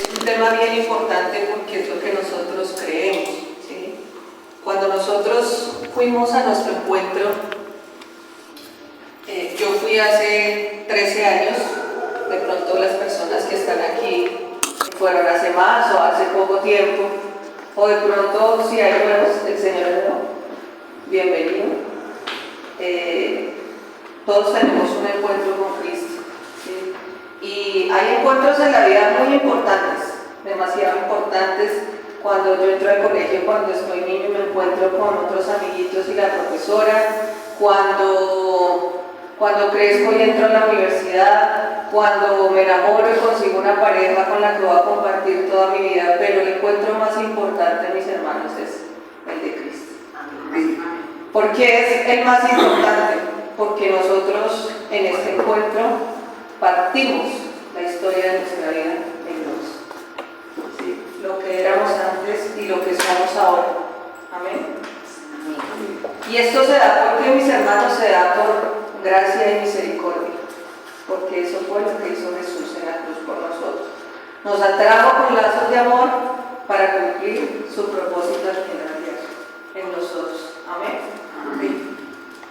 Es un tema bien importante porque es lo que nosotros creemos, ¿sí? Cuando nosotros fuimos a nuestro encuentro, yo fui hace 13 años, de pronto las personas que están aquí fueron hace más o hace poco tiempo, o de pronto si hay nuevos, el Señor es nuevo, bienvenido. Todos tenemos un encuentro con Cristo, ¿sí? Y hay encuentros en la vida muy importantes, demasiado importantes. Cuando yo entro al colegio, cuando estoy niño, me encuentro con otros amiguitos y la profesora. Cuando crezco y entro a la universidad, cuando me enamoro y consigo una pareja con la que voy a compartir toda mi vida, pero el encuentro más importante, mis hermanos, es el de Cristo. ¿Por qué es el más importante? Porque nosotros en este encuentro partimos la historia de nuestra vida en Dios. ¿Sí? Lo que éramos antes y lo que somos ahora. Amén. Y esto se da porque, mis hermanos, se da por gracia y misericordia, porque eso fue lo que hizo Jesús en la cruz por nosotros. Nos atrajo con lazos de amor para cumplir su propósito al final en nosotros. Amén. Amén.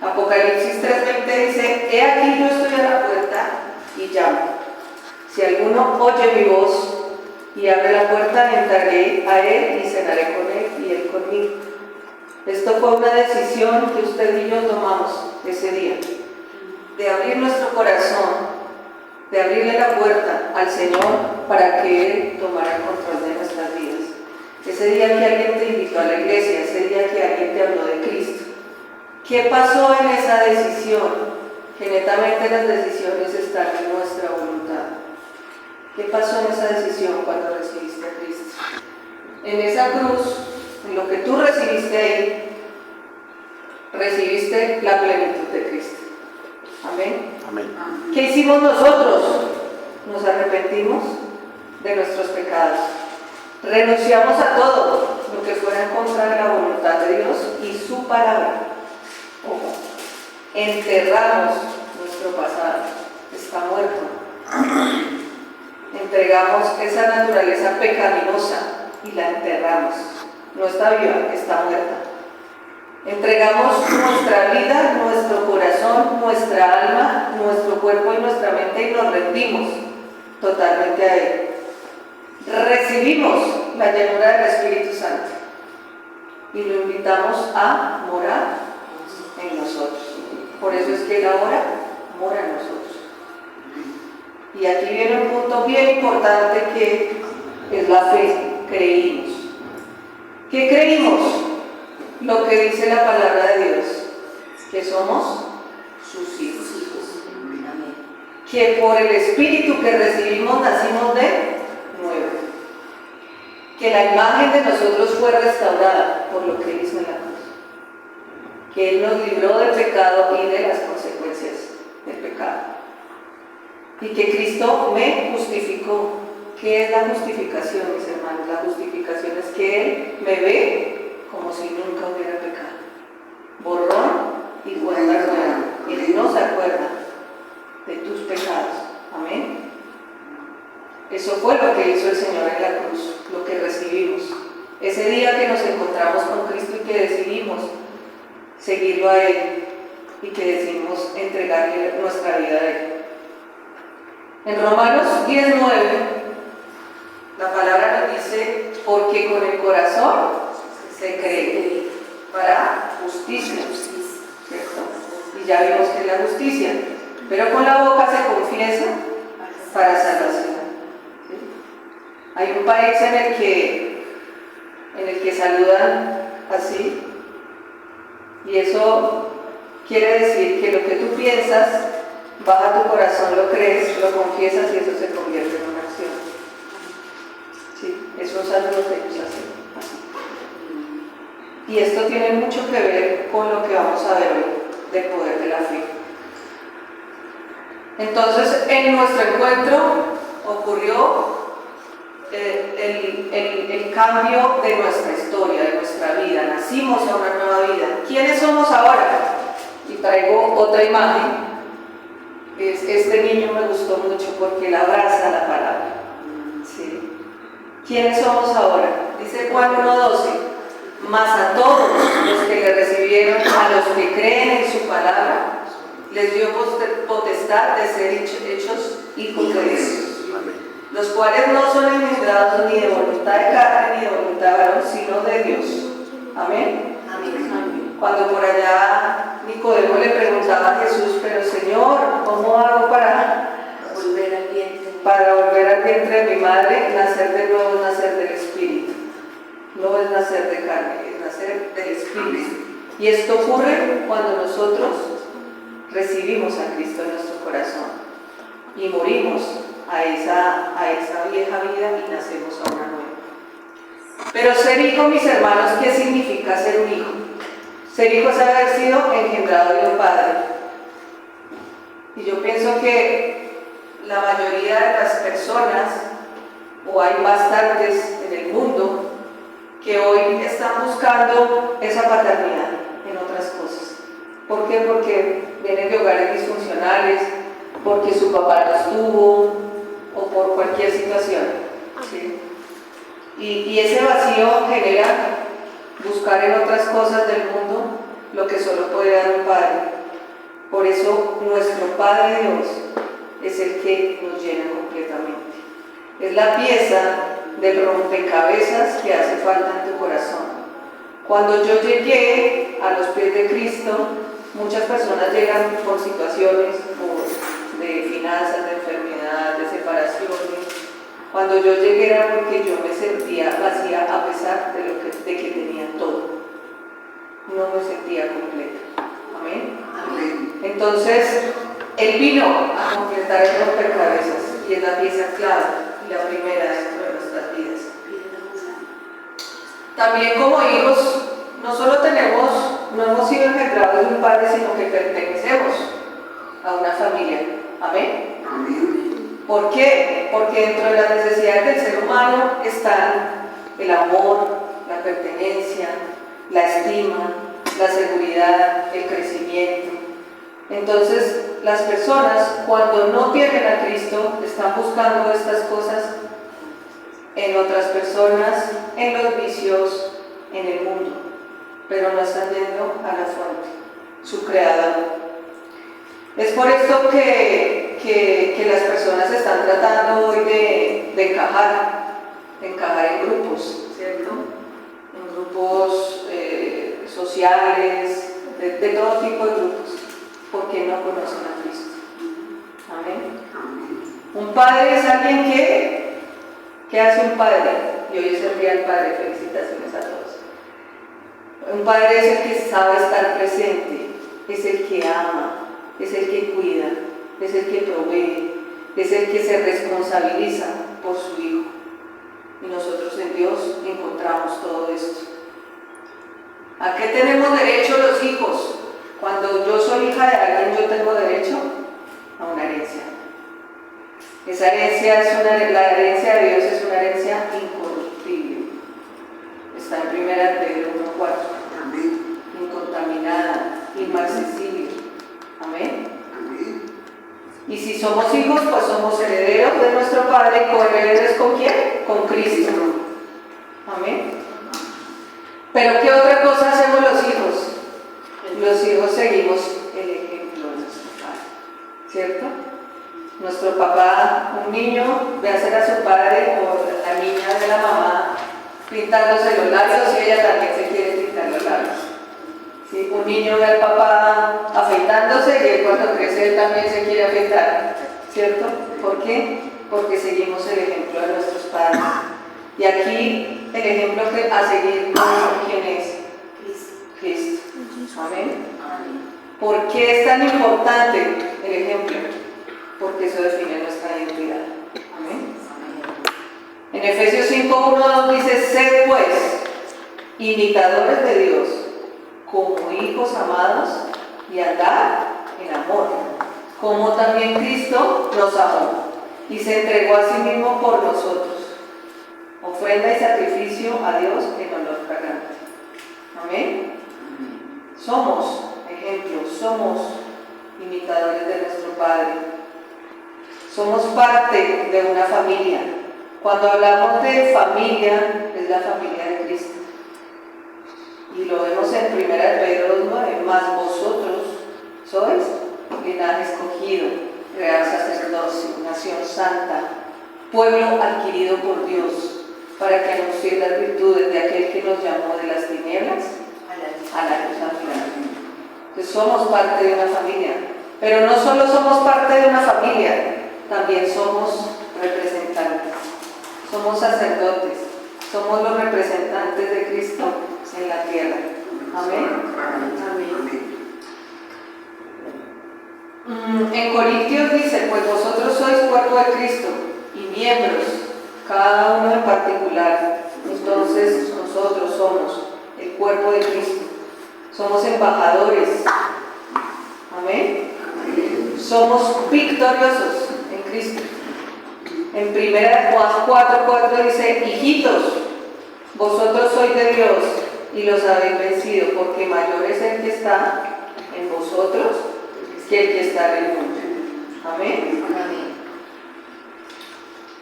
Apocalipsis 3:20 dice: he aquí yo estoy a la puerta y llamo. Si alguno oye mi voz y abre la puerta, entraré a él y cenaré con él y él conmigo. Esto fue una decisión que usted y yo tomamos ese día, de abrir nuestro corazón, de abrirle la puerta al Señor para que Él tomara el control de nuestras vidas. Ese día que alguien te invitó a la iglesia, ese día que alguien te habló de Cristo. ¿Qué pasó en esa decisión? Que netamente las decisiones están en nuestra voluntad. ¿Qué pasó en esa decisión cuando recibiste a Cristo? En esa cruz, en lo que tú recibiste ahí, recibiste la plenitud de Cristo. Amén. Amén. ¿Qué hicimos nosotros? Nos arrepentimos de nuestros pecados. Renunciamos a todo lo que fuera en contra de la voluntad de Dios y su palabra. Ojo. Enterramos nuestro pasado. Está muerto. Entregamos esa naturaleza pecaminosa y la enterramos. No está viva, está muerta. Entregamos nuestra vida, nuestro corazón, nuestra alma, nuestro cuerpo y nuestra mente y nos rendimos totalmente a Él. Recibimos la llenura del Espíritu Santo y lo invitamos a morar en nosotros. Por eso es que Él ahora mora en nosotros. Y aquí viene un punto bien importante que es la fe. Creímos. ¿Qué creímos? Lo que dice la palabra de Dios, que somos sus hijos. Que por el Espíritu que recibimos nacimos de nuevo. Que la imagen de nosotros fue restaurada por lo que Él hizo en la cruz. Que Él nos libró del pecado y de las consecuencias del pecado. Y que Cristo me justificó. ¿Qué es la justificación, mis hermanos? La justificación es que Él me ve como si nunca hubiera pecado. Borrón y cuenta nueva. Él no se acuerda de tus pecados. Amén. Eso fue lo que hizo el Señor en la cruz, lo que recibimos. Ese día que nos encontramos con Cristo y que decidimos seguirlo a Él y que decidimos entregarle nuestra vida a Él. En Romanos 10:9, la palabra nos dice: porque con el corazón se cree para justicia, ¿cierto? Y ya vimos que es la justicia, pero con la boca se confiesa para salvación. ¿Sí? Hay un país en el que saludan así, y eso quiere decir que lo que tú piensas baja tu corazón, lo crees, lo confiesas y eso se convierte en una acción. ¿Sí? Eso es algo que ellos hacen así. Y esto tiene mucho que ver con lo que vamos a ver hoy del poder de la fe. Entonces, en nuestro encuentro ocurrió el cambio de nuestra historia, de nuestra vida. Nacimos a una nueva vida. ¿Quiénes somos ahora? Y traigo otra imagen. Este niño me gustó mucho porque él abraza la palabra. ¿Sí? ¿Quiénes somos ahora? Dice Juan 1:12, mas a todos los que le recibieron, a los que creen en su palabra, les dio potestad de ser hechos hijos de Dios, los cuales no son engendrados ni de voluntad de carne ni de voluntad de varón, sino de Dios. Amén. Amén. Cuando por allá Nicodemo le preguntaba a Jesús, pero Señor, ¿cómo hago para volver al vientre de mi madre? Nacer de nuevo es nacer del Espíritu. No es nacer de carne, es nacer del Espíritu. Y esto ocurre cuando nosotros recibimos a Cristo en nuestro corazón y morimos a esa vieja vida y nacemos a una nueva. Pero ser hijo, mis hermanos, ¿qué significa ser un hijo? Ser hijo es haber sido engendrado de un padre. Y yo pienso que la mayoría de las personas, o hay bastantes en el mundo, que hoy están buscando esa paternidad en otras cosas. ¿Por qué? Porque vienen de hogares disfuncionales, porque su papá no estuvo, o por cualquier situación, ¿sí? Y ese vacío genera buscar en otras cosas del mundo lo que solo puede dar un padre. Por eso nuestro Padre Dios es el que nos llena completamente. Es la pieza del rompecabezas que hace falta en tu corazón. Cuando yo llegué a los pies de Cristo, muchas personas llegan por situaciones de finanzas, de enfermedad, de separaciones. Cuando yo llegué era porque yo me sentía vacía a pesar de que tenía todo. No me sentía completa. Amén. Amén. Entonces, Él vino a completar el rompecabezas y es la pieza clave y la primera dentro de nuestras vidas. También como hijos, no solo no hemos sido engendrados de un padre, sino que pertenecemos a una familia. Amén. Amén. ¿Por qué? Porque dentro de las necesidades del ser humano están el amor, la pertenencia, la estima, la seguridad, el crecimiento. Entonces, las personas cuando no tienen a Cristo están buscando estas cosas en otras personas, en los vicios, en el mundo, pero no están yendo a la fuente, su creador. Es por esto que las personas están tratando hoy de encajar en grupos, ¿cierto? En grupos sociales, de todo tipo de grupos, porque no conocen a Cristo. Amén. Un padre es alguien ¿qué hace un padre? Y hoy es el Día del Padre, felicitaciones a todos. Un padre es el que sabe estar presente, es el que ama, es el que cuida, es el que provee, es el que se responsabiliza por su hijo. Y nosotros en Dios encontramos todo esto. ¿A qué tenemos derecho los hijos? Cuando yo soy hija de alguien, yo tengo derecho a una herencia. Esa herencia la herencia de Dios es una herencia incorruptible. Está en 1 Pedro 1:4. Incontaminada, inmarcesible. Amén. Amén. Y si somos hijos, pues somos herederos de nuestro Padre. ¿Coherederos con quién? Con Cristo. Amén. Pero ¿qué otra cosa hacemos los hijos? Los hijos seguimos el ejemplo de nuestro Padre, ¿cierto? Nuestro papá, un niño, ve hacer a su padre o la niña de la mamá pintándose los labios y ella también se quiere pintar los labios. ¿Sí? Un niño ve al papá afeitándose y él cuando crece él también se quiere afeitar, ¿cierto? ¿Por qué? Porque seguimos el ejemplo de nuestros padres. Y aquí el ejemplo a seguir, ¿quién es? Cristo. Amén. ¿Por qué es tan importante el ejemplo? Porque eso define nuestra identidad. Amén. En Efesios 5:1-2 dice: sed pues imitadores de Dios como hijos amados y andad en amor, como también Cristo nos amó y se entregó a sí mismo por nosotros, ofrenda y sacrificio a Dios en olor fragante. Amén. Somos ejemplos, somos imitadores de nuestro Padre. Somos parte de una familia. Cuando hablamos de familia, es la familia de Cristo. Y lo vemos en 1 Pedro 2:9, más vosotros sois linaje escogido, real sacerdocio, nación santa, pueblo adquirido por Dios, para que anunciéis las virtudes de aquel que nos llamó de las tinieblas a la luz admirable. Entonces somos parte de una familia, pero no solo somos parte de una familia, también somos representantes, somos sacerdotes, somos los representantes de Cristo en la tierra. Amén. En Corintios dice, pues vosotros sois cuerpo de Cristo y miembros, cada uno en particular. Entonces nosotros somos el cuerpo de Cristo, somos embajadores. Amén. Somos victoriosos en Cristo. En 1 Juan 4:4 dice, hijitos, vosotros sois de Dios y los habéis vencido, porque mayor es el que está en vosotros que el que está en el mundo. Amén. Amén.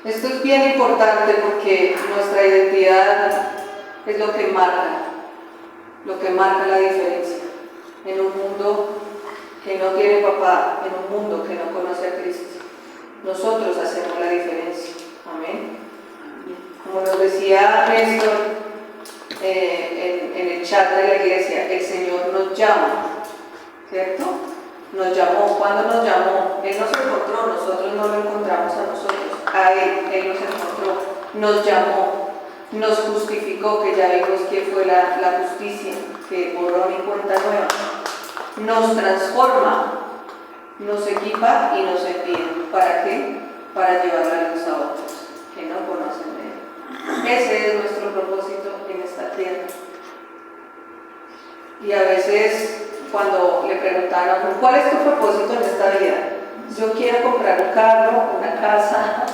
Esto es bien importante porque nuestra identidad es lo que marca la diferencia en un mundo que no tiene papá, en un mundo que no conoce a Cristo. Nosotros hacemos la diferencia. Amén. Como nos decía Néstor en el chat de la iglesia, el Señor nos llama, ¿cierto? Nos llamó. ¿Cuándo nos llamó? Él nos encontró, nosotros no lo encontramos a nosotros, a Él nos encontró, nos llamó, nos justificó, que ya vimos que fue la justicia, que borró mi cuenta nueva, nos transforma, nos equipa y nos envía. ¿Para qué? Para llevar la luz a otros que no conocen de Él. Ese es nuestro propósito en esta tierra. Y a veces cuando le preguntaron, ¿cuál es tu propósito en esta vida? Yo quiero comprar un carro, una casa,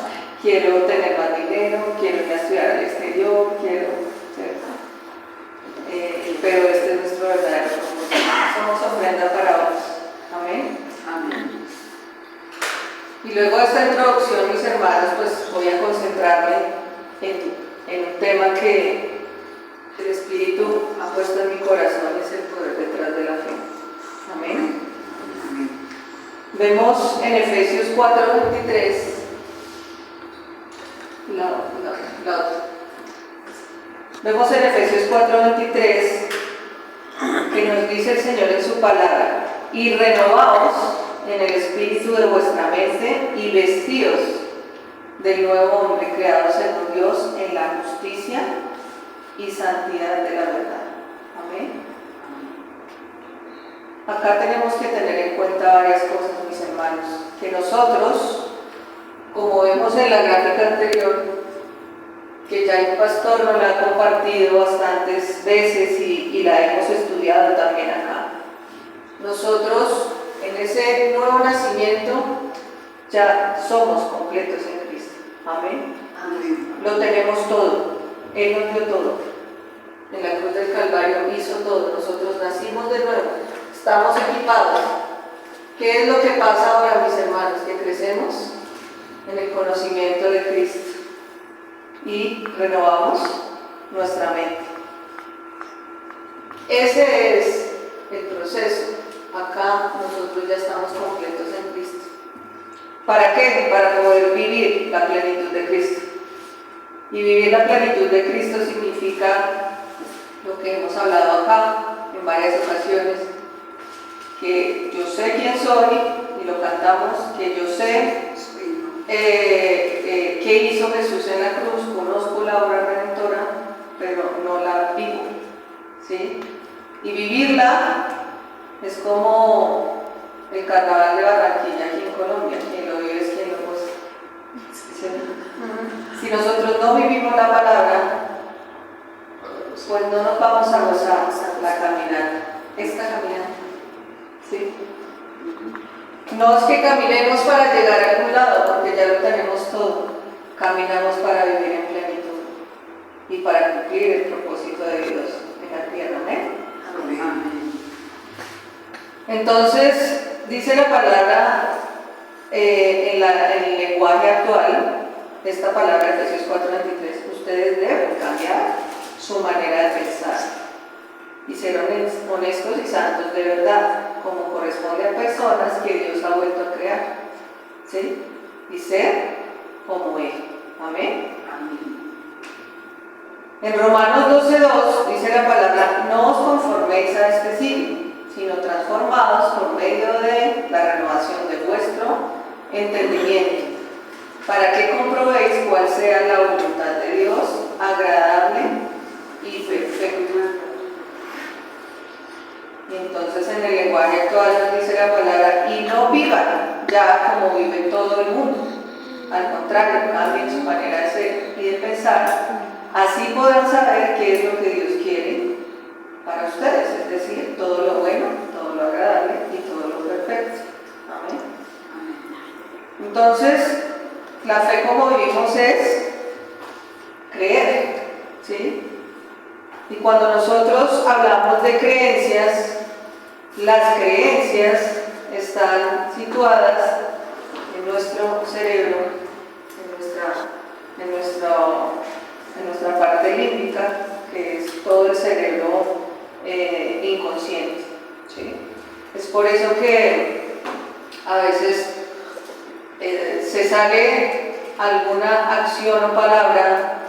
quiero tener más dinero, quiero ir a estudiar al exterior, ¿cierto? Pero este es nuestro verdadero propósito. Somos ofrenda para otros. Amén. Amén. Y luego de esta introducción, mis hermanos, pues voy a concentrarme en un tema que el Espíritu ha puesto en mi corazón, es el poder detrás de la fe. Amén. Vemos en Efesios 4:23 la otra. Vemos en Efesios 4:23 que nos dice el Señor en su palabra, y renovaos en el espíritu de vuestra mente y vestíos del nuevo hombre creado según Dios en la justicia y santidad de la verdad. Amén. Acá tenemos que tener en cuenta varias cosas, mis hermanos, que nosotros, como vemos en la gráfica anterior, que ya el pastor nos la ha compartido bastantes veces y la hemos estudiado también acá, nosotros en ese nuevo nacimiento ya somos completos en Cristo. Amén. Amén. Lo tenemos todo. Él nos dio todo. En la cruz del Calvario hizo todo. Nosotros nacimos de nuevo. Estamos equipados. ¿Qué es lo que pasa ahora, mis hermanos? Que crecemos en el conocimiento de Cristo y renovamos nuestra mente. Ese es el proceso. Acá nosotros ya estamos completos en Cristo. ¿Para qué? Para poder vivir la plenitud de Cristo. Y vivir la plenitud de Cristo significa lo que hemos hablado acá en varias ocasiones, que yo sé quién soy, y lo cantamos, que yo sé qué hizo Jesús en la cruz, conozco la obra redentora, pero no la vivo, ¿sí? Y vivirla es como el carnaval de Barranquilla aquí en Colombia, quien lo vive es quien lo goza. ¿Sí? Si nosotros no vivimos la palabra, pues no nos vamos a gozar la caminata, esta caminata. ¿Sí? No es que caminemos para llegar a algún lado, porque ya lo tenemos todo. Caminamos para vivir en plenitud y para cumplir el propósito de Dios en la tierra. ¿Amén? Amén. Entonces, dice la palabra en el lenguaje actual, esta palabra de Efesios 4:23, ustedes deben cambiar su manera de pensar y ser honestos y santos de verdad, como corresponde a personas que Dios ha vuelto a crear, ¿sí? Y ser como Él. Amén. En Romanos 12:2 dice la palabra, no os conforméis a este siglo, sino transformados por medio de la renovación de vuestro entendimiento, para que comprobéis cuál sea la voluntad de Dios, agradable y perfecta. Y entonces en el lenguaje actual nos dice la palabra, y no vivan ya como vive todo el mundo. Al contrario, cambien su manera de ser y de pensar, así podrán saber qué es lo que Dios quiere para ustedes, es decir, todo lo bueno, todo lo agradable y todo lo perfecto. Amén. Entonces, la fe como vivimos es creer, ¿sí? Y cuando nosotros hablamos de creencias, las creencias están situadas en nuestro cerebro, en nuestra parte límbica, que es todo el cerebro inconsciente, ¿sí? Es por eso que a veces se sale alguna acción o palabra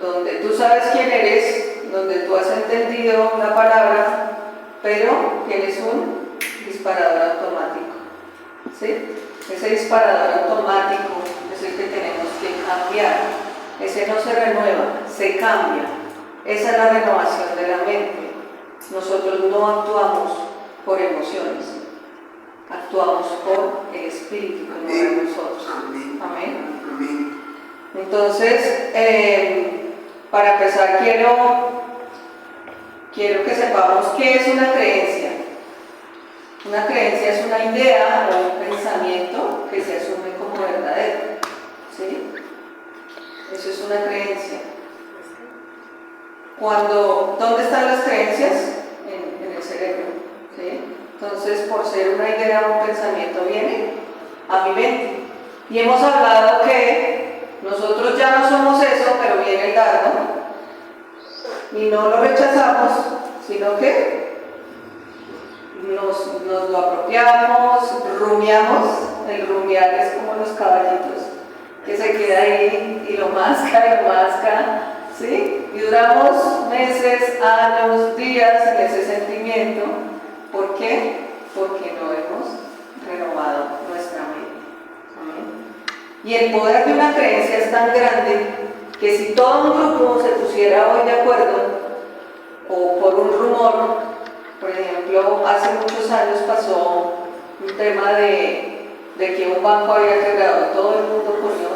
donde tú sabes quién eres, donde tú has entendido la palabra, pero tienes un disparador automático, ¿sí? Ese disparador automático es el que tenemos que cambiar. Ese no se renueva, se cambia. Esa es la renovación de la mente. Nosotros no actuamos por emociones, actuamos por el Espíritu que mora en nosotros. Amén. Amén. Entonces, para empezar, quiero que sepamos qué es una creencia. Una creencia es una idea o un pensamiento que se asume como verdadero, ¿sí? Eso es una creencia. ¿Dónde están las creencias? En el cerebro, ¿sí? Entonces, por ser una idea o un pensamiento, viene a mi mente. Y hemos hablado que nosotros ya no somos eso, pero viene el dardo, y no lo rechazamos, sino que nos lo apropiamos, rumiamos. El rumiar es como los caballitos, que se queda ahí y lo masca, ¿sí? Y duramos meses, años, días en ese sentimiento. ¿Por qué? Porque no hemos renovado nuestra mente. ¿Amén? Y el poder de una creencia es tan grande que si todo un grupo se pusiera hoy de acuerdo, o por un rumor, por ejemplo, hace muchos años pasó un tema de que un banco había quebrado, todo el mundo corrió,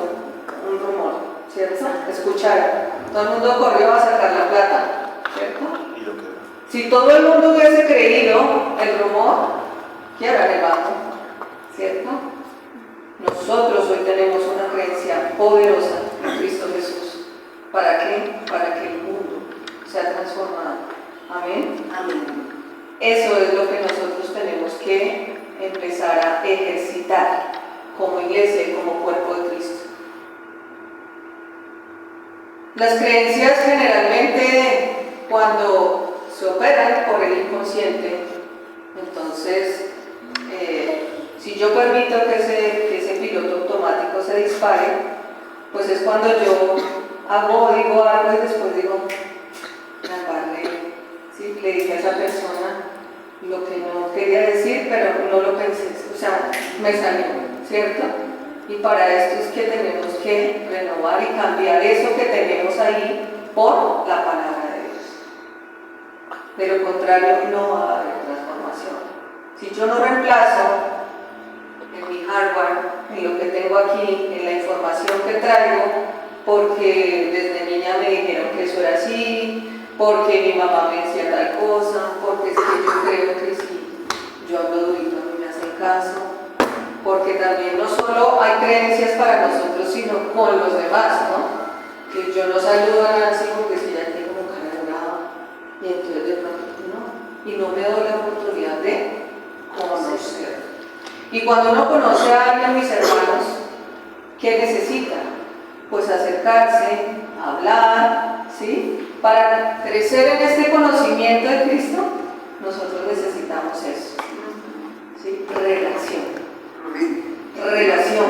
un rumor, ¿cierto? Escucharon, todo el mundo corrió a sacar la plata, ¿cierto? Y lo quebró. Si todo el mundo hubiese creído el rumor, quiebran el banco, ¿cierto? Nosotros hoy tenemos una creencia poderosa en Cristo Jesús. ¿Para qué? Para que el mundo sea transformado. Amén. Amén. Eso es lo que nosotros tenemos que empezar a ejercitar como iglesia y como cuerpo de Cristo. Las creencias generalmente, cuando se operan por el inconsciente, entonces si yo permito que ese piloto automático se dispare, pues es cuando yo digo algo y después digo, ¿sí? Le dije a esa persona lo que no quería decir, pero no lo pensé, o sea, me salió, ¿cierto? Y para esto es que tenemos que renovar y cambiar eso que tenemos ahí por la palabra de Dios. De lo contrario, no va a haber transformación. Si yo no reemplazo en mi hardware, en lo que tengo aquí, en la información que traigo, porque desde niña me dijeron que eso era así, porque mi mamá me decía tal cosa, porque es que yo creo que si yo hablo durito a mí me hacen caso, porque también no solo hay creencias para nosotros, sino con los demás, ¿no? Que yo no saludo a Nancy porque si ya tengo como cara de brava, y entonces de pronto no, y no me doy la oportunidad de conocer. Y cuando uno conoce a alguien, mis hermanos, ¿qué necesita? pues acercarse, hablar, ¿sí? Para crecer en este conocimiento de Cristo, nosotros necesitamos eso, ¿sí? Relación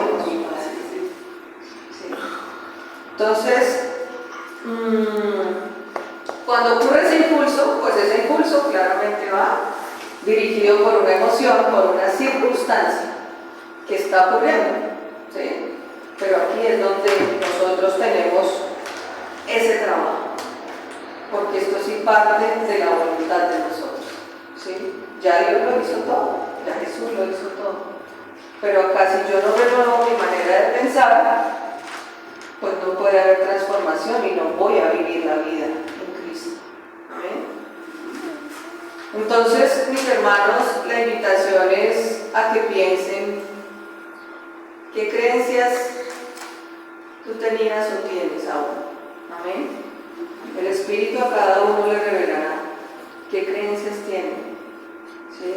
con su Padre. ¿Sí? Entonces, cuando ocurre ese impulso, pues ese impulso claramente va dirigido por una emoción, por una circunstancia que está ocurriendo, ¿sí? Pero aquí es donde nosotros tenemos ese trabajo, porque esto sí parte de la voluntad de nosotros, ¿sí? Ya Dios lo hizo todo, ya Jesús lo hizo todo, pero acá si yo no renuevo mi manera de pensar, pues no puede haber transformación y no voy a vivir la vida en Cristo. ¿Amén? Entonces, mis hermanos, la invitación es a que piensen qué creencias tú tenías o tienes aún. Amén. El Espíritu a cada uno le revelará qué creencias tiene. ¿Sí?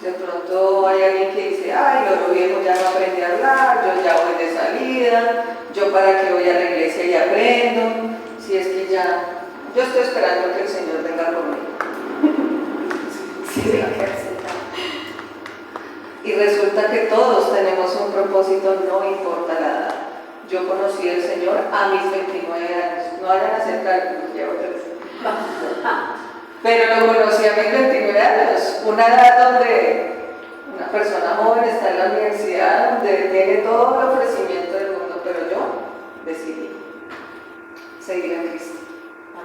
De pronto hay alguien que dice, ay, lo viejo ya no aprendí a hablar, yo ya voy de salida, yo para qué voy a la iglesia y aprendo, si es que ya, yo estoy esperando que el Señor venga por mí. Sí, y resulta que todos tenemos un propósito, no importa la edad. Yo conocí al Señor a mis 29 años, no vayan a hacer cálculos, llevo 3. Pero lo conocí a mis 29 años, una edad donde una persona joven está en la universidad, donde tiene todo el ofrecimiento del mundo, pero yo decidí seguir a Cristo.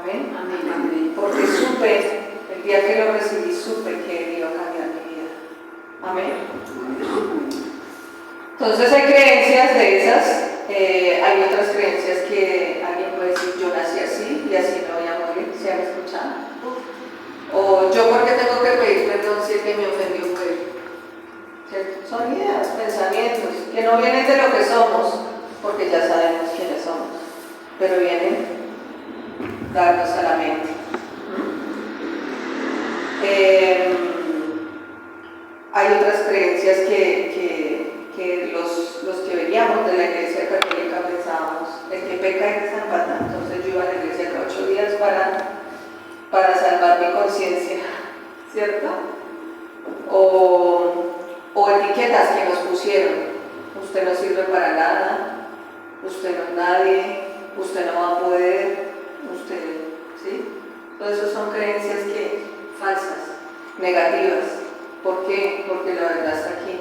Amén. Amén. Amén. Porque supe, el día que lo recibí, supe que Él iba a cambiar mi vida. Amén. Entonces hay creencias de esas, hay otras creencias que alguien puede decir, yo nací así y así me voy a morir, ¿se han escuchado? O yo porque tengo que pedir perdón si es que me ofendió fue él. ¿Cierto? Son ideas, pensamientos, que no vienen de lo que somos, porque ya sabemos quiénes somos, pero vienen darnos a la mente. Hay otras creencias que los que veníamos de la iglesia católica pensábamos, el que peca es de San Pata, entonces yo iba a la iglesia cada 8 días para salvar mi conciencia, ¿cierto? O etiquetas que nos pusieron, usted no sirve para nada, usted no es nadie, usted no va a poder, usted, ¿sí? Todas esas son creencias falsas, negativas. ¿Por qué? Porque la verdad está aquí,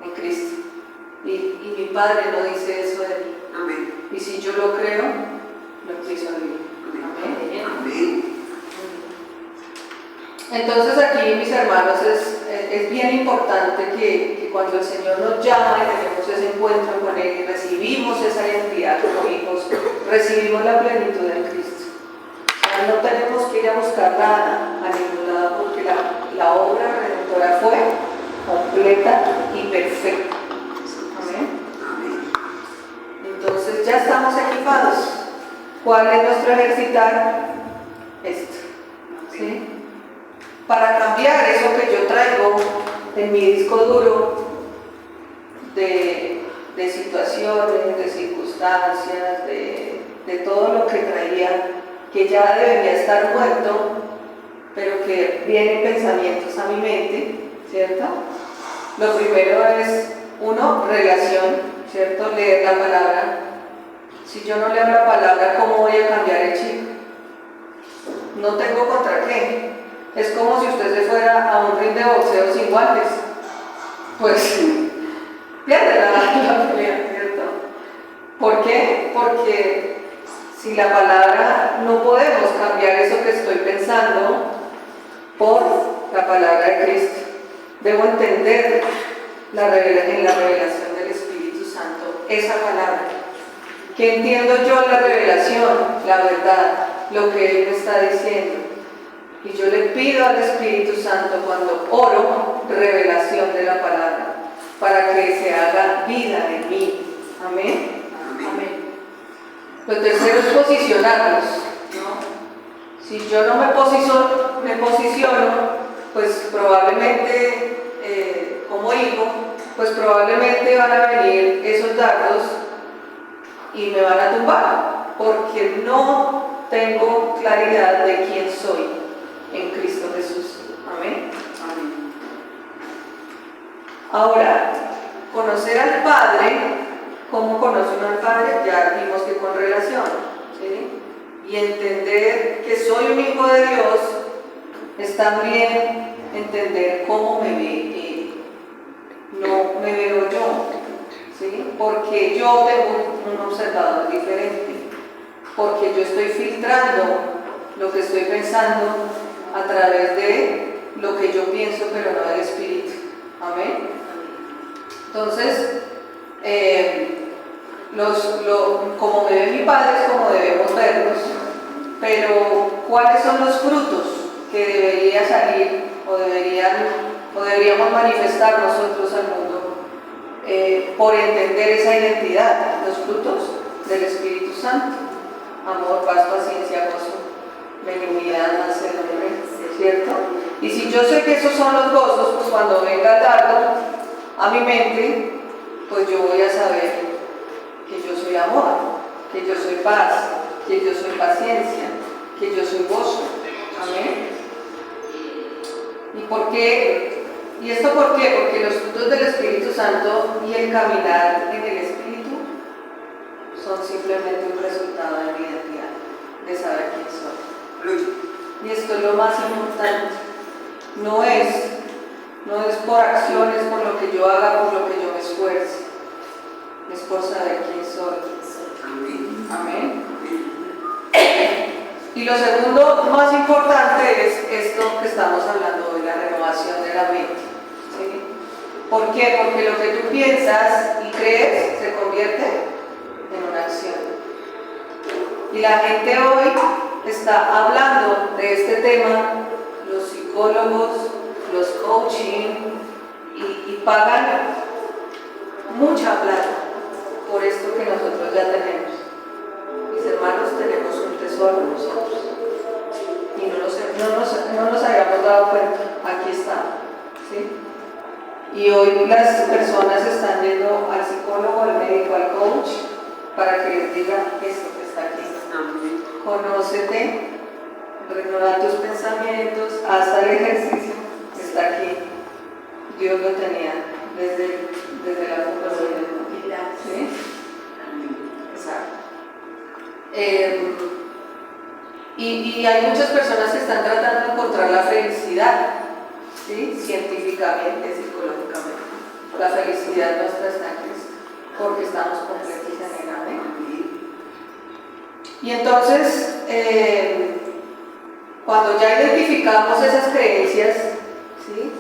en Cristo. Y mi Padre no dice eso de mí. Amén. Y si yo lo creo, lo empiezo a vivir. Amén. Amén. Entonces aquí, mis hermanos, es bien importante que cuando el Señor nos llama y tenemos ese encuentro con Él y recibimos esa identidad como hijos, recibimos la plenitud en Cristo. O sea, no tenemos que ir a buscar nada a ningún lado porque la obra redentora fue completa y perfecta. Amén. Entonces ya estamos equipados. ¿Cuál es nuestro ejercitar? Esto. ¿Sí? Para cambiar eso que yo traigo en mi disco duro de situaciones, de circunstancias, de todo lo que traía, que ya debería estar muerto, pero que vienen pensamientos a mi mente, ¿cierto? Lo primero es, relación, ¿cierto? Leer la palabra. Si yo no leo la palabra, ¿cómo voy a cambiar el chip? No tengo contra qué. Es como si usted se fuera a un ring de boxeo sin guantes. Pues pierde la pelea, ¿cierto? ¿Por qué? Porque sin la palabra no podemos cambiar eso que estoy pensando por la palabra de Cristo. Debo entender en la revelación del Espíritu Santo esa palabra. ¿Qué entiendo yo en la revelación? La verdad, lo que Él me está diciendo. Y yo le pido al Espíritu Santo cuando oro revelación de la palabra para que se haga vida en mí. Amén. Amén. Lo tercero es posicionarnos, ¿no? Si yo no me posiciono, pues probablemente como hijo, pues probablemente van a venir esos dardos y me van a tumbar porque no tengo claridad de quién soy en Cristo Jesús. Amén. Amén. Ahora, conocer al Padre, ¿cómo conoce uno al Padre? Ya vimos que con relación, ¿sí? Y entender que soy un hijo de Dios es también entender cómo me ve Él. No me veo yo, ¿sí? Porque yo tengo un observador diferente, porque yo estoy filtrando lo que estoy pensando a través de lo que yo pienso, pero no del Espíritu. Amén. Entonces, como me ve mi Padre es como debemos verlos, pero ¿cuáles son los frutos que debería salir o deberíamos manifestar nosotros al mundo por entender esa identidad? Los frutos del Espíritu Santo: amor, paz, paciencia, gozo, benignidad, mansedumbre, ¿cierto? Y si yo sé que esos son los gozos, pues cuando venga el dardo a mi mente, pues yo voy a saber que yo soy amor, que yo soy paz, que yo soy paciencia, que yo soy gozo. Amén. ¿Y por qué? ¿Y esto por qué? Porque los frutos del Espíritu Santo y el caminar en el Espíritu son simplemente un resultado de mi identidad, de saber quién soy. Y esto es lo más importante. No es por acciones, por lo que yo haga, por lo que yo me esfuerce. Es por saber quién soy. Amén. Y lo segundo más importante es esto que estamos hablando hoy, la renovación de la mente. ¿Sí? ¿Por qué? Porque lo que tú piensas y crees se convierte en una acción. Y la gente hoy está hablando de este tema, los psicólogos, los coaching, y pagan mucha plata por esto que nosotros ya tenemos. Mis hermanos, tenemos un tesoro nosotros y no nos habíamos dado cuenta. Aquí está, ¿sí? Y hoy las personas están yendo al psicólogo, al médico, al coach para que les diga esto que está aquí. Conócete, renueva tus pensamientos, haz el ejercicio, está aquí. Dios lo tenía desde la fundación del mundo. ¿Sí? Exacto. Y hay muchas personas que están tratando de encontrar la felicidad, ¿sí? Científicamente, psicológicamente. La felicidad nuestra está en Cristo, porque estamos completos en el amén. Y entonces, cuando ya identificamos esas creencias, ¿sí?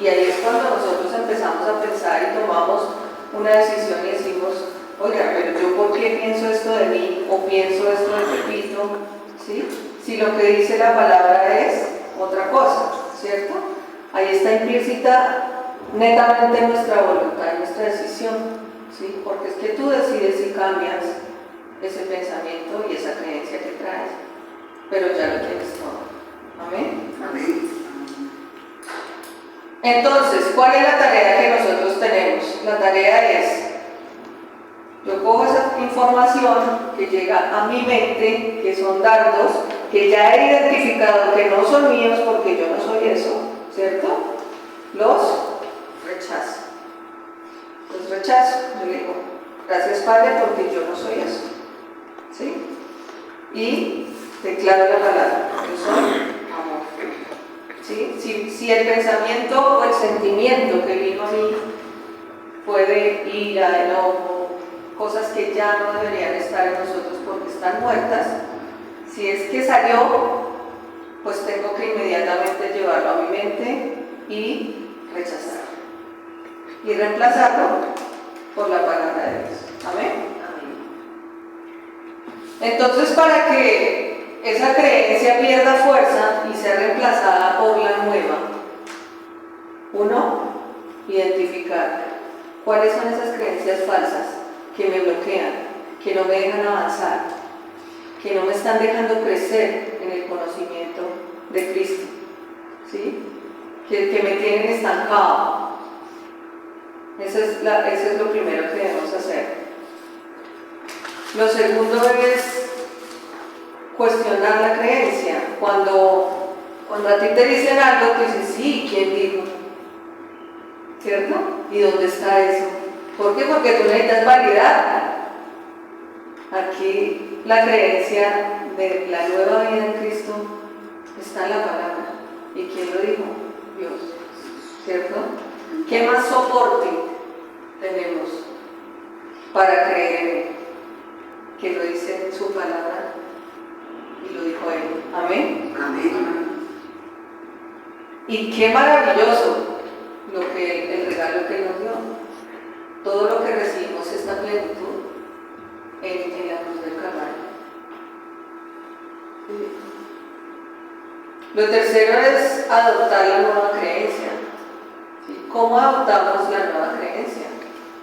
Y ahí es cuando nosotros empezamos a pensar y tomamos una decisión y decimos, oiga, pero yo ¿por qué pienso esto de mí? O pienso esto de Pepito, ¿sí? Si lo que dice la palabra es otra cosa, ¿cierto? Ahí está implícita netamente nuestra voluntad, nuestra decisión, ¿sí? Porque es que tú decides si cambias ese pensamiento y esa creencia que traes, pero ya lo tienes todo. ¿Amén? Amén. Entonces, ¿cuál es la tarea que nosotros tenemos? La tarea es, yo cojo esa información que llega a mi mente, que son dardos, que ya he identificado que no son míos porque yo no soy eso, ¿cierto? Los rechazo. Los rechazo. Yo digo, gracias Padre porque yo no soy eso. ¿Sí? Y declaro la palabra, yo soy amor. ¿Sí? Si el pensamiento o el sentimiento que vino a mí puede ir a enojo, cosas que ya no deberían estar en nosotros porque están muertas, si es que salió, pues tengo que inmediatamente llevarlo a mi mente y rechazarlo y reemplazarlo por la palabra de Dios. Amén. Entonces, para que esa creencia pierda fuerza y sea reemplazada por la nueva, uno, identificar cuáles son esas creencias falsas que me bloquean, que no me dejan avanzar, que no me están dejando crecer en el conocimiento de Cristo, ¿sí? que me tienen estancado. Eso es lo primero que debemos hacer. Lo segundo es cuestionar la creencia. Cuando a ti te dicen algo, tú dices, sí, ¿quién dijo? ¿Cierto? ¿Y dónde está eso? ¿Por qué? Porque tú necesitas validar. Aquí la creencia de la nueva vida en Cristo está en la palabra. ¿Y quién lo dijo? Dios. ¿Cierto? ¿Qué más soporte tenemos para creer en Él? Que lo dice en su palabra y lo dijo Él. Amén. Amén. Y qué maravilloso el regalo que nos dio. Todo lo que recibimos, esta plenitud en la cruz del Calvario. Lo tercero es adoptar la nueva creencia. ¿Sí? ¿Cómo adoptamos la nueva creencia?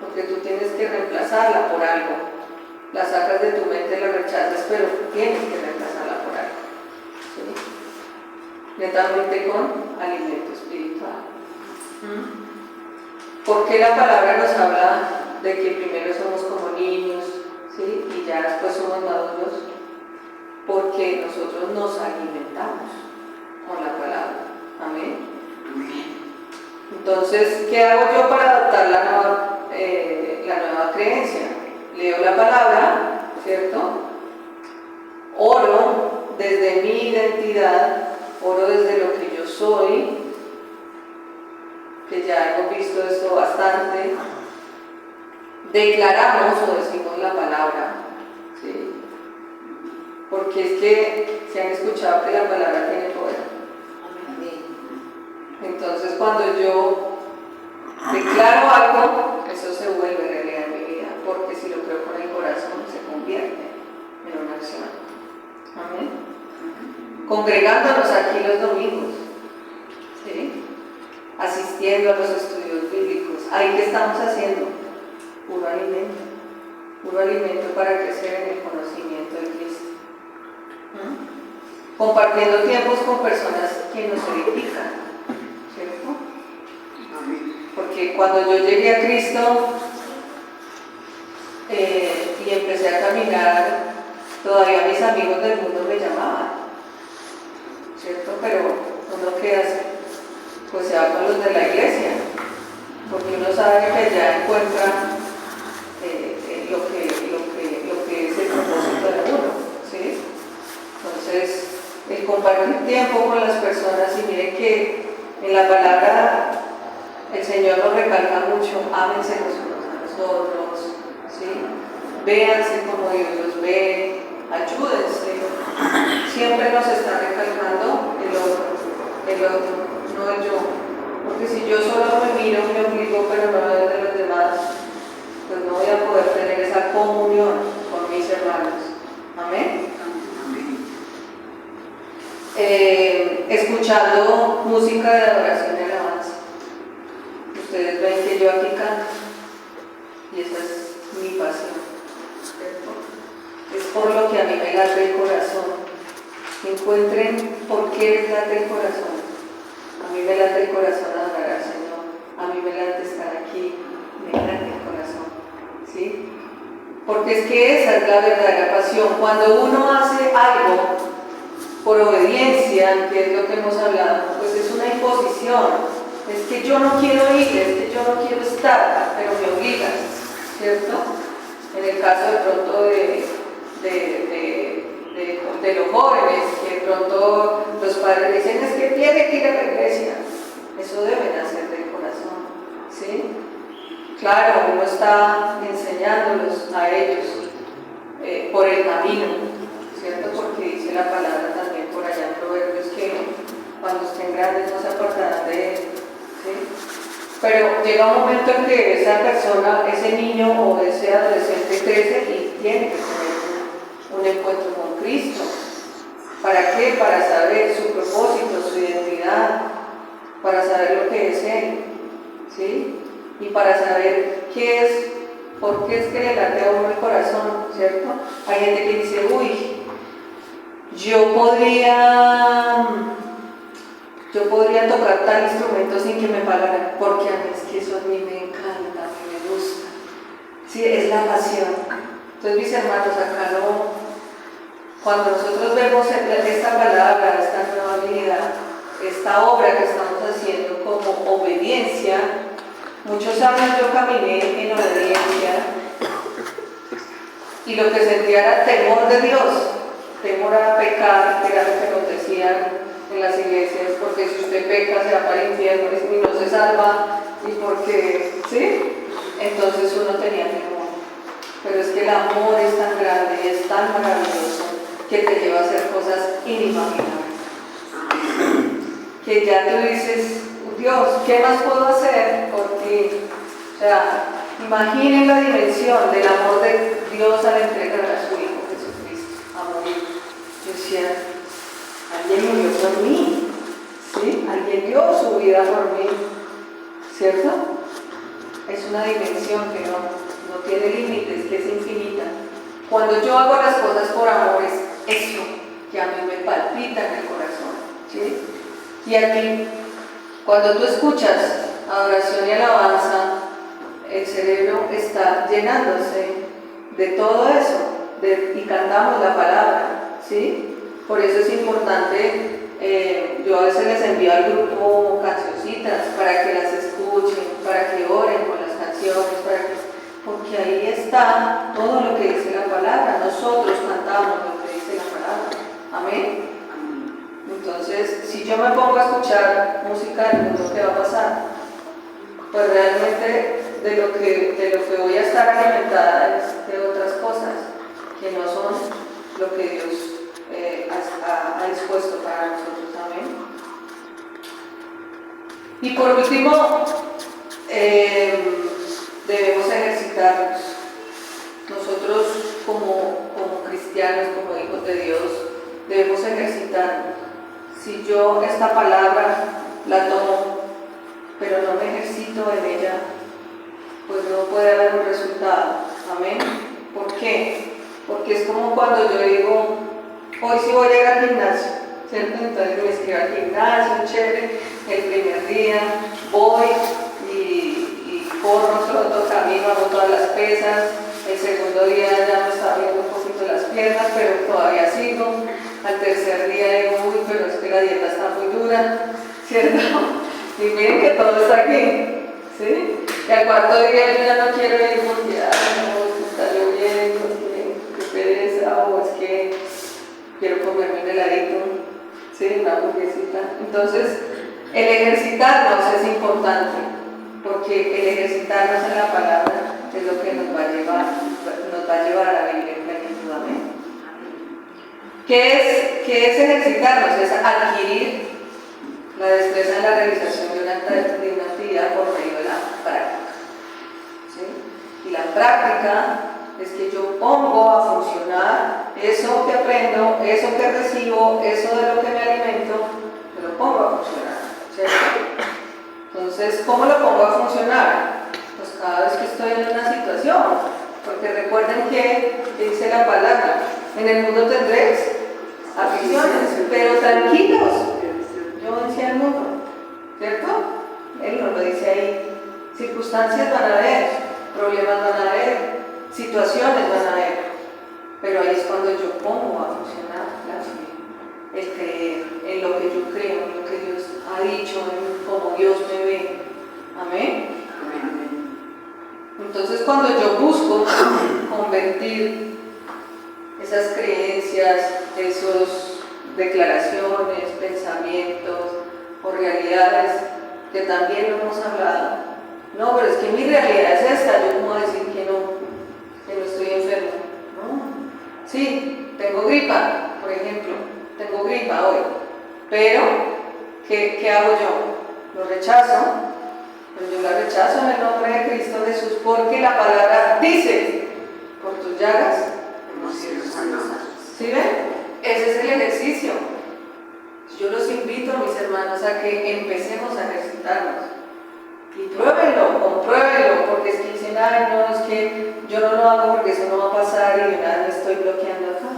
Porque tú tienes que reemplazarla por algo. La sacas de tu mente, la rechazas, pero tienes que reemplazarla por algo. ¿Sí? Netamente con alimento espiritual. ¿Por qué la palabra nos habla de que primero somos como niños, ¿sí? Y ya después somos maduros? Porque nosotros nos alimentamos con la palabra. Amén. Entonces, ¿qué hago yo para adoptar la nueva creencia? Leo la palabra, ¿cierto? Oro desde mi identidad, oro desde lo que yo soy, que ya hemos visto esto bastante. Declaramos o decimos la palabra, ¿sí? Porque es que se han escuchado que la palabra tiene poder. Entonces, cuando yo declaro algo, eso se vuelve realidad en mi vida, porque si lo creo con el corazón, se convierte en una acción. Amén. Congregándonos aquí los domingos, ¿sí? Asistiendo a los estudios bíblicos. ¿Ahí qué estamos haciendo? Puro alimento para crecer en el conocimiento de Cristo. Compartiendo tiempos con personas que nos edifican, ¿cierto? Porque cuando yo llegué a Cristo y empecé a caminar, todavía mis amigos del mundo me llamaban, ¿cierto? Pero uno qué hace, pues se va con los de la iglesia, porque uno sabe que allá encuentra lo que es el propósito de uno, ¿sí? Entonces, el compartir tiempo con las personas, y mire que en la palabra el Señor nos recalca mucho: ámense los unos a los otros, ¿sí? Véanse como Dios los ve, ayúdense. Siempre nos está recalcando el otro, no el yo. Porque si yo solo me miro, me obligo, pero no veo de los demás, pues no voy a poder tener esa comunión con mis hermanos. Amén. Escuchando música de adoración y alabanza. Ustedes ven que yo aquí canto, y esa es mi pasión, ¿cierto? Es por lo que a mí me late el corazón. Encuentren por qué les late el corazón. A mí me late el corazón adorar al Señor. A mí me late estar aquí, me late el corazón, ¿sí? Porque es que esa es la verdadera pasión. Cuando uno hace algo por obediencia, que es lo que hemos hablado, pues es una imposición. Es que yo no quiero ir, es que yo no quiero estar, pero me obligan, ¿cierto? En el caso de pronto de los jóvenes, que de pronto los padres dicen, es que tiene que ir a la iglesia. Eso debe nacer del corazón, ¿sí? Claro, uno está enseñándolos a ellos por el camino, ¿cierto? Porque dice la palabra también por allá en Proverbios que cuando estén grandes no se apartarán de él, ¿sí? Pero llega un momento en que esa persona, ese niño o ese adolescente crece y tiene que tener un encuentro con Cristo. ¿Para qué? Para saber su propósito, su identidad, para saber lo que es Él, ¿sí? Y para saber qué es, por qué es que le late a uno el corazón, ¿cierto? Hay gente que dice, uy, yo podría tocar tal instrumento sin que me pagaran, porque a mí es que eso a mí me encanta, a mí me gusta. Sí, es la pasión. Entonces, mis hermanos, acá no, cuando nosotros vemos esta palabra, esta nueva vida, esta obra que estamos haciendo como obediencia, muchos años yo caminé en obediencia y lo que sentía era temor de Dios, temor a pecar, que era lo que nos decían en las iglesias, porque si usted peca se va para el infierno y no se salva, y porque, ¿sí? Entonces uno tenía temor. Pero es que el amor es tan grande y es tan maravilloso que te lleva a hacer cosas inimaginables. Que ya tú dices, Dios, ¿qué más puedo hacer por ti? O sea, imaginen la dimensión del amor de Dios al entregar a su Hijo Jesucristo a morir. Yo decía, alguien murió por mí, ¿sí? Alguien dio su vida por mí, ¿cierto? Es una dimensión que no tiene límites, que es infinita. Cuando yo hago las cosas por amor, es eso que a mí me palpita en el corazón, ¿sí? Y aquí, cuando tú escuchas adoración y alabanza, el cerebro está llenándose de todo eso, y cantamos la palabra, ¿sí? Por eso es importante, yo a veces les envío al grupo cancioncitas para que las escuchen, para que oren con las canciones, porque ahí está todo lo que dice la palabra, nosotros cantamos lo que dice la palabra, amén. Entonces, si yo me pongo a escuchar música del mundo, ¿qué va a pasar? Pues realmente de lo que voy a estar alimentada es de otras cosas que no son lo que Dios ha dispuesto para nosotros, amén. Y por último, debemos ejercitarnos. Nosotros como cristianos, como hijos de Dios, debemos ejercitarnos. Si yo esta palabra la tomo, pero no me ejercito en ella, pues no puede haber un resultado. Amén. ¿Por qué? Porque es como cuando yo digo, hoy sí voy a ir al gimnasio, ¿cierto? Entonces me inscribo al gimnasio, chévere, el primer día voy y corro, troto, camino, hago todas las pesas, el segundo día ya me está viendo un poquito las piernas, pero todavía sigo, al tercer día digo, uy, pero es que la dieta está muy dura, ¿cierto? Y miren que todo está aquí, ¿sí? Y al cuarto día yo ya no quiero ir porque no, está lloviendo, qué pereza, o es que quiero comerme un heladito, ¿sí? Una hamburguesita. Entonces, el ejercitarnos es importante, porque el ejercitarnos en la palabra es lo que nos va a llevar a vivir en plenitud. Amén. ¿Qué es ejercitarnos? Es adquirir la destreza en la realización de una actividad por medio de la práctica, ¿sí? Y la práctica es que yo pongo a funcionar eso que aprendo, eso que recibo, eso de lo que me alimento, lo pongo a funcionar, ¿cierto? Entonces, ¿cómo lo pongo a funcionar? Pues cada vez que estoy en una situación, porque recuerden que dice la palabra, en el mundo tendréis aflicciones, pero tranquilos, yo vencí al mundo, ¿cierto? Él nos lo dice ahí. Circunstancias van a haber, problemas van a haber, situaciones van a haber, pero ahí es cuando yo pongo a funcionar la fe, el creer en lo que yo creo, en lo que Dios ha dicho, en cómo Dios me ve. Amén. Entonces, cuando yo busco convertir esas creencias, esas declaraciones, pensamientos o realidades que también lo hemos hablado, no, pero es que mi realidad es esta, yo cómo decir que no estoy enfermo, ¿no? Sí, tengo gripa, por ejemplo, tengo gripa hoy, pero ¿qué hago yo? Lo rechazo, pero yo la rechazo en el nombre de Cristo Jesús, porque la palabra dice, por tus llagas, ¿sí ven? Ese es el ejercicio. Yo los invito, mis hermanos, a que empecemos a ejercitarnos. Y pruébenlo, compruébenlo, porque es que dicen, ay, no, es que yo no lo hago porque eso no va a pasar y de nada me estoy bloqueando acá.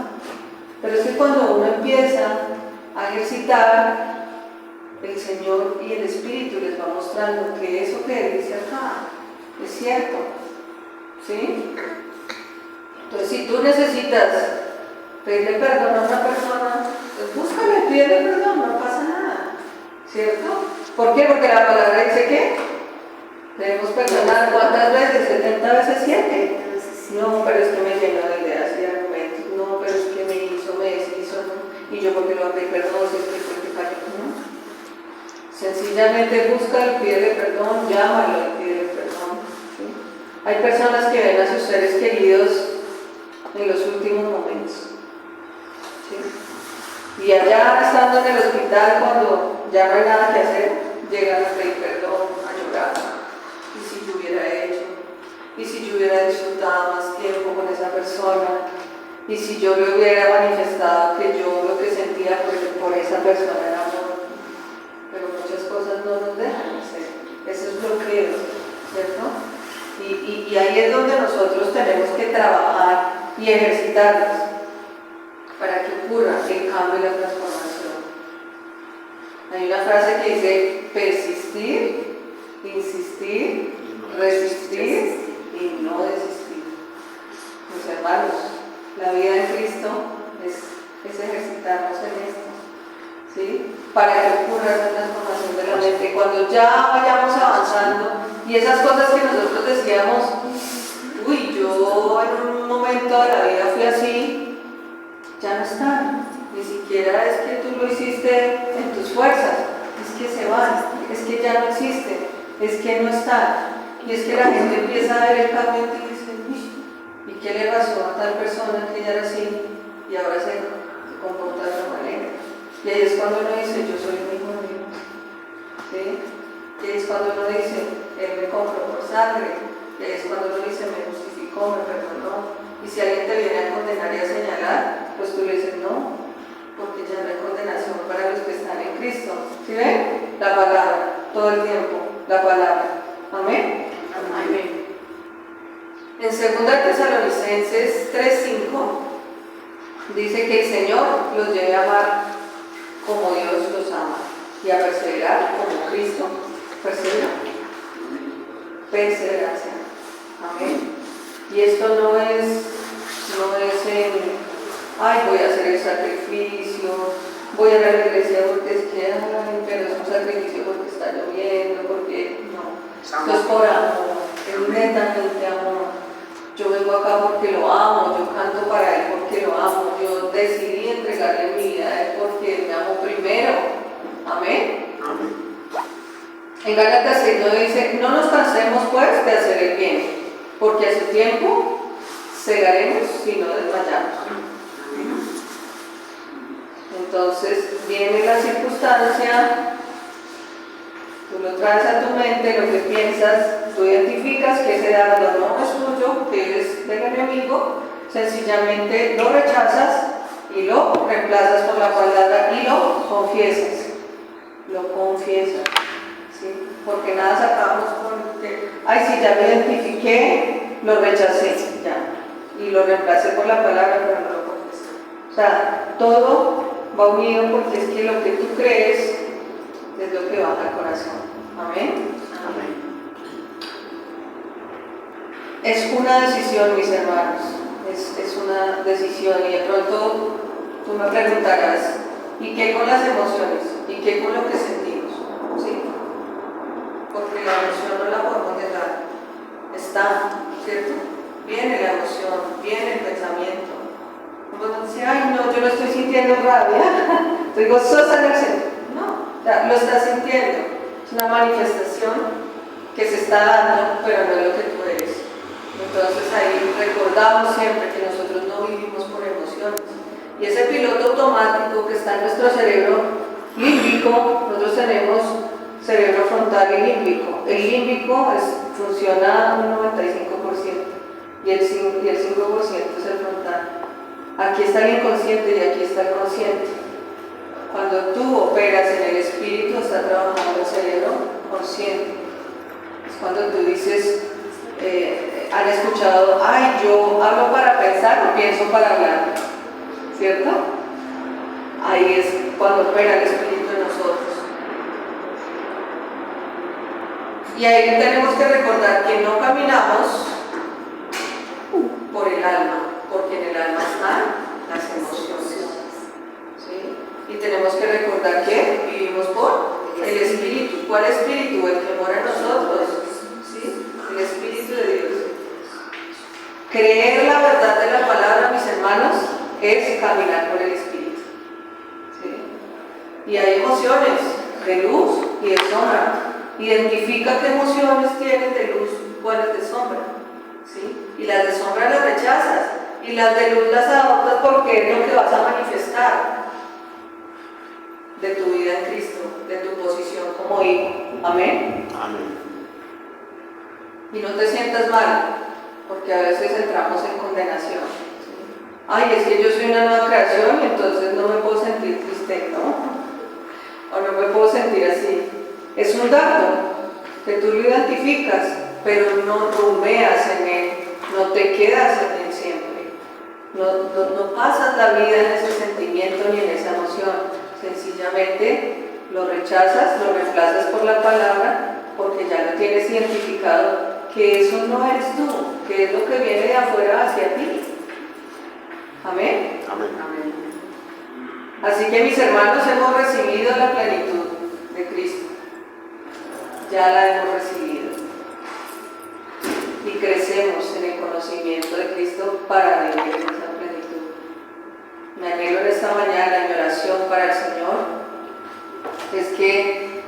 Pero es que cuando uno empieza a ejercitar, el Señor y el Espíritu les va mostrando que eso que dice acá es cierto, ¿sí? Entonces, si tú necesitas pedirle perdón a una persona, pues búscale, pídele perdón, no pasa nada, ¿cierto? ¿Por qué? Porque la palabra dice que debemos perdonar ¿cuántas veces? 70 veces 7. No, pero es que me llenó de ideas y argumentos. No, pero es que me hizo, me deshizo, ¿no? Y yo porque lo voy a pedir perdón, si es que fue que falló, ¿no? Sencillamente busca, pídele perdón, llámalo y pídele perdón, ¿sí? Hay personas que ven a sus seres queridos en los últimos momentos, ¿sí? Y allá estando en el hospital, cuando ya no hay nada que hacer, llegan a pedir perdón, a llorar. ¿Y si yo hubiera hecho? ¿Y si yo hubiera disfrutado más tiempo con esa persona? ¿Y si yo le hubiera manifestado que yo lo que sentía por esa persona era amor? Pero muchas cosas no nos dejan hacer esos bloqueos, ¿cierto? Y ahí es donde nosotros tenemos que trabajar y ejercitarnos para que ocurra el cambio y la transformación. Hay una frase que dice persistir, insistir, resistir y no desistir. Mis hermanos, la vida en Cristo es ejercitarnos en esto, ¿sí? Para que ocurra esa transformación de la mente. Cuando ya vayamos avanzando y esas cosas que nosotros decíamos, uy, yo en un momento de la vida fui así, ya no están. Ni siquiera es que tú lo hiciste en tus fuerzas, es que se van, es que ya no existen, es que no están. Y es que la gente empieza a ver el cambio en ti y dice, uy, ¿y qué le pasó a tal persona que ya era así y ahora se comporta de otra manera? Y ahí es cuando uno dice, yo soy el hijo de Dios, ¿sí? Y ahí es cuando uno dice, Él me compró por sangre. Y ahí es cuando uno dice, me justificó, me perdonó. Y si alguien te viene a condenar y a señalar, pues tú le dices, no, porque ya no hay condenación para los que están en Cristo. ¿Sí ven? La palabra, todo el tiempo, la palabra. ¿Amén? Amén. En 2 Tesalonicenses 3:5 dice que el Señor los lleve a amar como Dios los ama y a perseverar como Cristo persevera. Perseverancia. Amén. Y esto no es ay, voy a hacer el sacrificio, voy a la iglesia porque es que, ay, pero es un sacrificio porque está lloviendo, porque no. Esto es por amor, es netamente amor. Yo vengo acá porque lo amo, yo canto para Él porque lo amo, yo decidí entregarle mi vida a Él porque Él me amó primero. Amén. Amén. En Gálatas 6:9 dice, no nos cansemos pues de hacer el bien, porque a su tiempo segaremos si no desmayamos. Entonces viene la circunstancia, tú lo traes a tu mente, lo que piensas, tú identificas que ese dardo no es tuyo, que es del enemigo, sencillamente lo rechazas y lo reemplazas por la palabra y lo confiesas. Lo confiesas, ¿sí? Porque nada sacamos porque, ay, si ya lo identifiqué, lo rechacé, ya, y lo reemplacé por la palabra, pero no lo confesé. O sea, todo va unido porque es que lo que tú crees es lo que baja al corazón. Amén. Amén. Es una decisión, mis hermanos, es una decisión y de pronto tú me preguntarás, ¿y qué con las emociones? ¿Y qué con lo que sentimos? ¿Sí? Porque la emoción no la podemos dejar, está, ¿cierto? Viene la emoción, viene el pensamiento. Uno dice, ay no, yo no estoy sintiendo rabia, estoy gozosa en el centro. No, o sea, lo estás sintiendo, es una manifestación que se está dando, pero no es lo que tú eres. Entonces ahí recordamos siempre que nosotros no vivimos por emociones. Y ese piloto automático que está en nuestro cerebro límbico, nosotros tenemos cerebro frontal y límbico. El límbico funciona un 95% y el 5% es el frontal. Aquí está el inconsciente y aquí está el consciente. Cuando tú operas en el espíritu, está trabajando el cerebro consciente. Es cuando tú dices, han escuchado, ay, yo hablo para pensar o pienso para hablar, ¿cierto? Ahí es cuando opera el espíritu en nosotros. Y ahí tenemos que recordar que no caminamos por el alma, porque en el alma están las emociones. ¿Sí? Y tenemos que recordar que vivimos por el Espíritu. ¿Cuál Espíritu? El que mora en nosotros. ¿Sí? El Espíritu de Dios. Creer la verdad de la palabra, mis hermanos, es caminar por el Espíritu. ¿Sí? Y hay emociones de luz y de sombra. Identifica qué emociones tienes de luz, cuáles de sombra. ¿Sí? Y las de sombra las rechazas. Y las de luz las adoptas porque es lo que vas a manifestar de tu vida en Cristo, de tu posición como hijo. Amén. Amén. Y no te sientas mal, porque a veces entramos en condenación. ¿Sí? Ay, es que yo soy una nueva creación y entonces no me puedo sentir triste, ¿no? O no me puedo sentir así. Es un dato que tú lo identificas, pero no rumeas en él, no te quedas en él siempre. No pasas la vida en ese sentimiento ni en esa emoción. Sencillamente lo rechazas, lo reemplazas por la palabra, porque ya lo tienes identificado, que eso no eres tú, que es lo que viene de afuera hacia ti. Amén. Amén. Amén. Así que mis hermanos, hemos recibido la plenitud de Cristo. Ya la hemos recibido. Y crecemos en el conocimiento de Cristo para vivir en esa plenitud. Me anhelo en esta mañana en mi oración para el Señor es que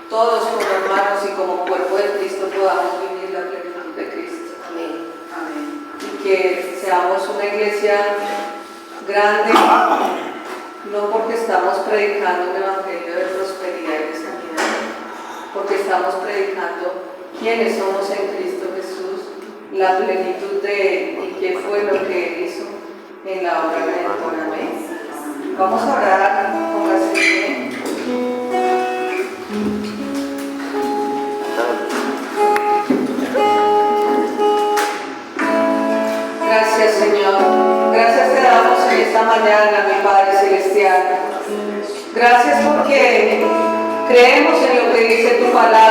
todos como hermanos y como cuerpo de Cristo podamos vivir la plenitud de Cristo. Amén. Amén. Y que seamos una iglesia grande, no porque estamos predicando un evangelio de prosperidad y de sanidad, porque estamos predicando quiénes somos en Cristo Jesús, la plenitud de Él y qué fue lo que Él hizo en la obra redentora. Amén. Vamos a orar con la Señor. Gracias, Señor. Gracias te damos en esta mañana, mi Padre Celestial. Gracias porque creemos en lo que dice tu palabra.